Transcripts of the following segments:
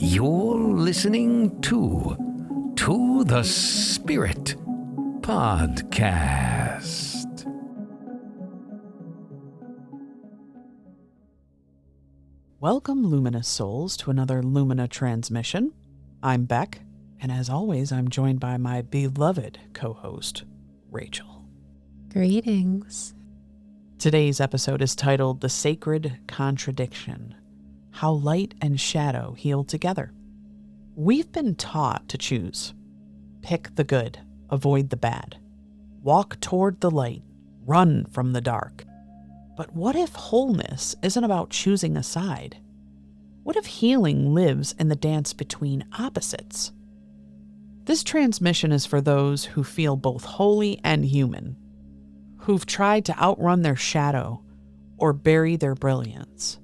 You're listening to the Spirit Podcast. Welcome, luminous souls, to another Lumina Transmission. I'm Beck, and as always, I'm joined by my beloved co-host, Rachel. Greetings. Today's episode is titled The Sacred Contradiction: How Light and Shadow Heal Together. We've been taught to choose. Pick the good, avoid the bad. Walk toward the light, run from the dark. But what if wholeness isn't about choosing a side? What if healing lives in the dance between opposites? This transmission is for those who feel both holy and human, who've tried to outrun their shadow or bury their brilliance.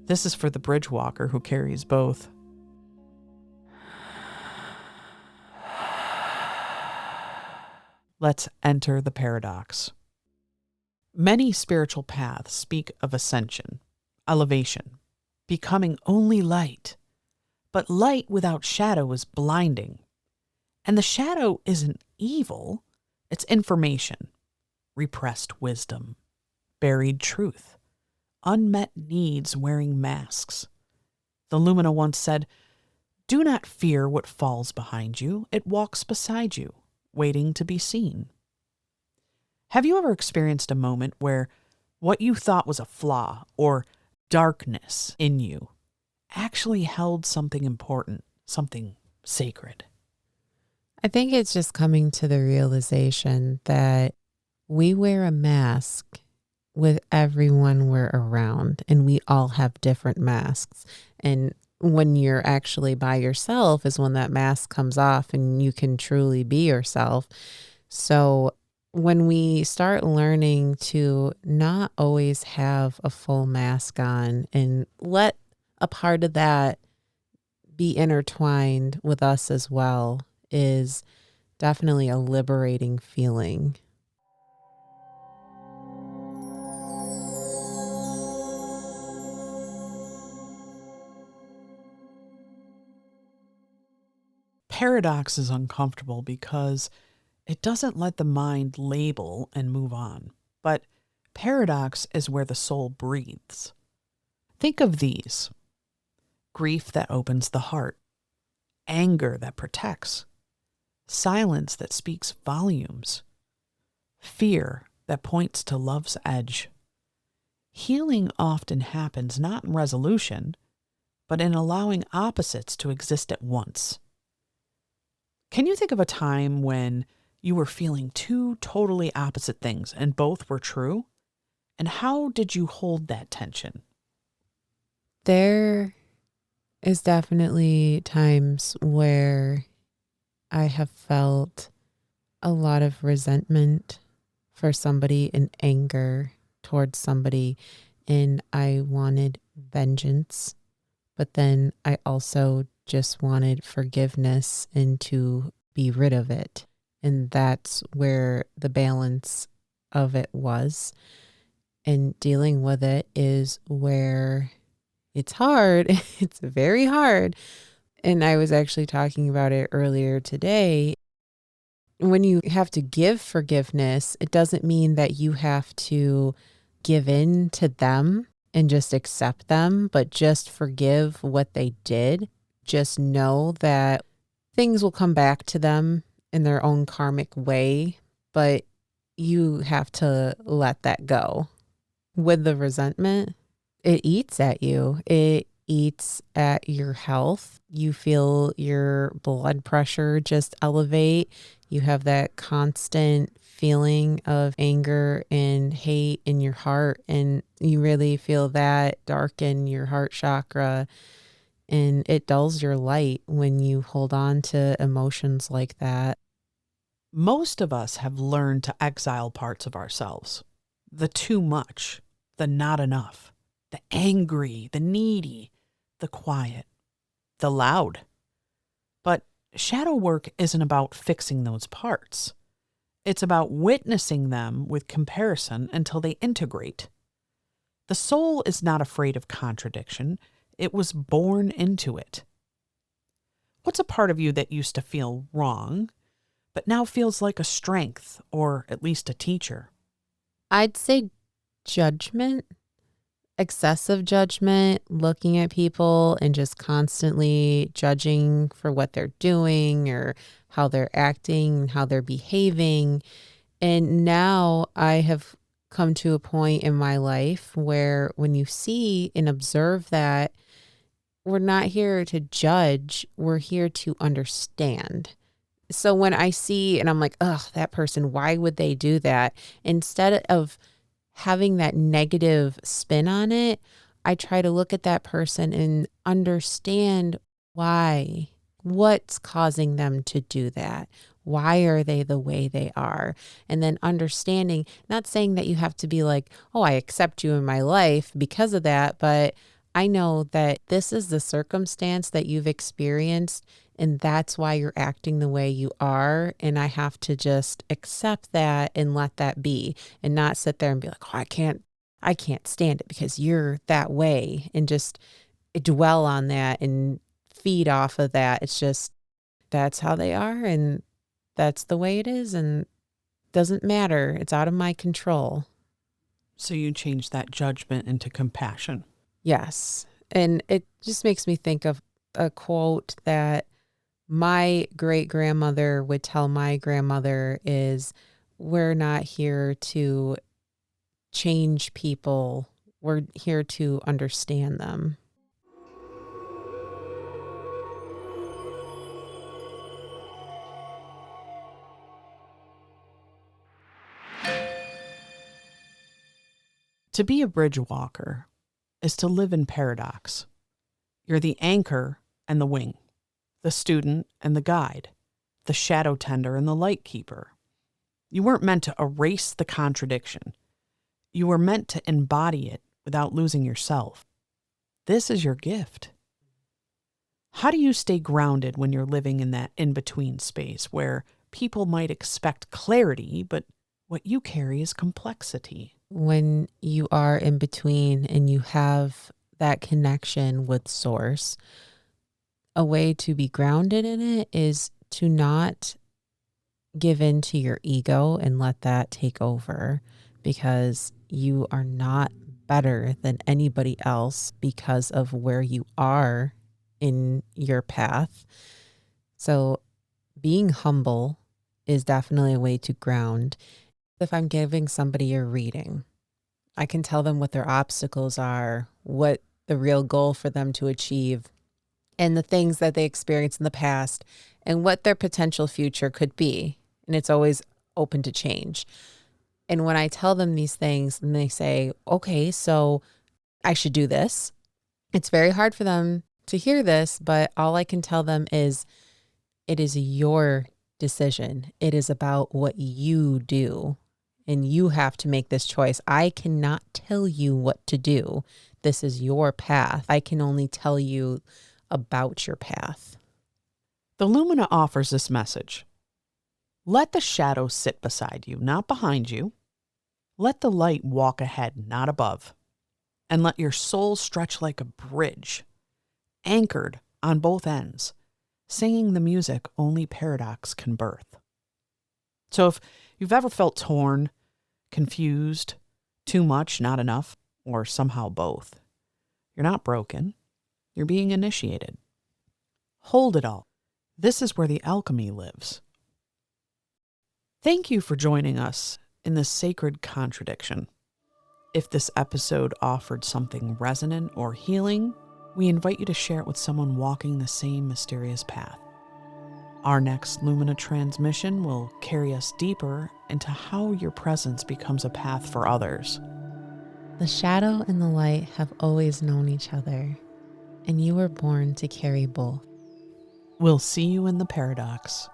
This is for the bridge walker who carries both. Let's enter the paradox. Many spiritual paths speak of ascension, elevation, becoming only light. But light without shadow is blinding. And the shadow isn't evil, it's information, repressed wisdom, buried truth, unmet needs wearing masks. The Lumina once said, "Do not fear what falls behind you, it walks beside you, waiting to be seen." Have you ever experienced a moment where what you thought was a flaw or darkness in you actually held something important, something sacred? I think it's just coming to the realization that we wear a mask with everyone we're around, and we all have different masks. And when you're actually by yourself is when that mask comes off and you can truly be yourself. So when we start learning to not always have a full mask on and let a part of that be intertwined with us as well is definitely a liberating feeling. Paradox is uncomfortable because it doesn't let the mind label and move on. But paradox is where the soul breathes. Think of these: grief that opens the heart, anger that protects, silence that speaks volumes, fear that points to love's edge. Healing often happens not in resolution, but in allowing opposites to exist at once. Can you think of a time when you were feeling two totally opposite things and both were true? And how did you hold that tension? There is definitely times where I have felt a lot of resentment for somebody and anger towards somebody, and I wanted vengeance, but then I also just wanted forgiveness and to be rid of it. And that's where the balance of it was. And dealing with it is where it's hard. It's very hard. And I was actually talking about it earlier today. When you have to give forgiveness, it doesn't mean that you have to give in to them and just accept them, but just forgive what they did. Just know that things will come back to them in their own karmic way, but you have to let that go. With the resentment, it eats at you. It eats at your health. You feel your blood pressure just elevate. You have that constant feeling of anger and hate in your heart, and you really feel that darken your heart chakra. And it dulls your light when you hold on to emotions like that. Most of us have learned to exile parts of ourselves. The too much, the not enough, the angry, the needy, the quiet, the loud. But shadow work isn't about fixing those parts. It's about witnessing them with comparison until they integrate. The soul is not afraid of contradiction. It was born into it. What's a part of you that used to feel wrong, but now feels like a strength or at least a teacher? I'd say judgment, excessive judgment, looking at people and just constantly judging for what they're doing or how they're acting, how they're behaving. And now I have come to a point in my life where when you see and observe that, we're not here to judge, we're here to understand. So when I see and I'm like, ugh, that person, why would they do that? Instead of having that negative spin on it, I try to look at that person and understand why, what's causing them to do that. Why are they the way they are? And then understanding, not saying that you have to be like, oh, I accept you in my life because of that, but I know that this is the circumstance that you've experienced and that's why you're acting the way you are. And I have to just accept that and let that be and not sit there and be like, oh, I can't stand it because you're that way and just dwell on that and feed off of that. It's just, that's how they are and that's the way it is and doesn't matter. It's out of my control. So you change that judgment into compassion. Yes. And it just makes me think of a quote that my great-grandmother would tell my grandmother is, we're not here to change people. We're here to understand them. To be a bridge walker is to live in paradox. You're the anchor and the wing, the student and the guide, the shadow tender and the light keeper. You weren't meant to erase the contradiction. You were meant to embody it without losing yourself. This is your gift. How do you stay grounded when you're living in that in-between space where people might expect clarity, but what you carry is complexity? When you are in between and you have that connection with source, a way to be grounded in it is to not give in to your ego and let that take over, because you are not better than anybody else because of where you are in your path. So being humble is definitely a way to ground. If I'm giving somebody a reading, I can tell them what their obstacles are, what the real goal for them to achieve, and the things that they experienced in the past, and what their potential future could be. And it's always open to change. And when I tell them these things and they say, okay, so I should do this, it's very hard for them to hear this, but all I can tell them is it is your decision. It is about what you do. And you have to make this choice. I cannot tell you what to do. This is your path. I can only tell you about your path. The Lumina offers this message. Let the shadow sit beside you, not behind you. Let the light walk ahead, not above. And let your soul stretch like a bridge, anchored on both ends, singing the music only paradox can birth. So if you've ever felt torn, confused, too much, not enough, or somehow both, you're not broken. You're being initiated. Hold it all. This is where the alchemy lives. Thank you for joining us in this sacred contradiction. If this episode offered something resonant or healing, we invite you to share it with someone walking the same mysterious path. Our next Lumina Transmission will carry us deeper into how your presence becomes a path for others. The shadow and the light have always known each other, and you were born to carry both. We'll see you in the paradox.